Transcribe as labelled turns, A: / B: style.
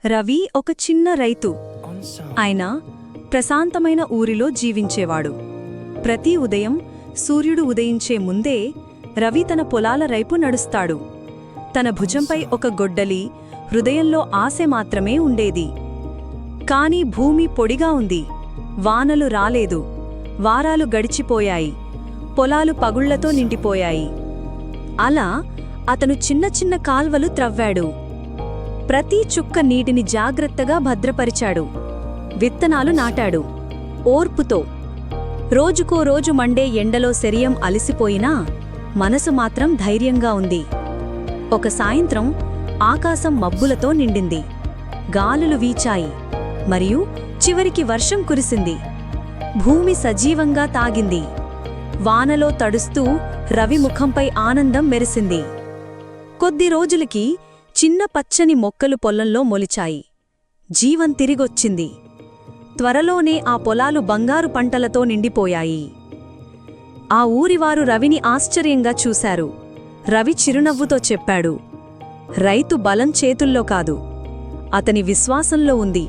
A: రవి ఒక చిన్న రైతు. ఆయన ప్రశాంతమైన ఊరిలో జీవించేవాడు. ప్రతి ఉదయం సూర్యుడు ఉదయించే ముందే రవి తన పొలాల రైపు నడుస్తాడు. తన భుజంపై ఒక గొడ్డలి, హృదయంలో ఆశ మాత్రమే ఉండేది. కాని భూమి పొడిగా ఉంది. వానలు రాలేదు. వారాలు గడిచిపోయాయి. పొలాలు పగుళ్లతో నిండిపోయాయి. అలా అతను చిన్న చిన్న కాల్వలు త్రవ్వాడు. ప్రతి చుక్క నీటిని జాగ్రత్తగా భద్రపరిచాడు. విత్తనాలు నాటాడు ఓర్పుతో. రోజుకో రోజు మండే ఎండలో శరీరం అలసిపోయినా మనసు మాత్రం ధైర్యంగా ఉంది. ఒక సాయంత్రం ఆకాశం మబ్బులతో నిండింది. గాలులు వీచాయి మరియు చివరికి వర్షం కురిసింది. భూమి సజీవంగా తాగింది. వానలో తడుస్తూ రవి ముఖంపై ఆనందం మెరిసింది. కొద్ది రోజులకి చిన్న పచ్చని మొక్కలు పొలంలో మొలిచాయి. జీవం తిరిగొచ్చింది. త్వరలోనే ఆ పొలాలు బంగారు పంటలతో నిండిపోయాయి. ఆ ఊరివారు రవిని ఆశ్చర్యంగా చూశారు. రవి చిరునవ్వుతో చెప్పాడు, రైతు బలం చేతుల్లో కాదు, అతని విశ్వాసంలో ఉంది.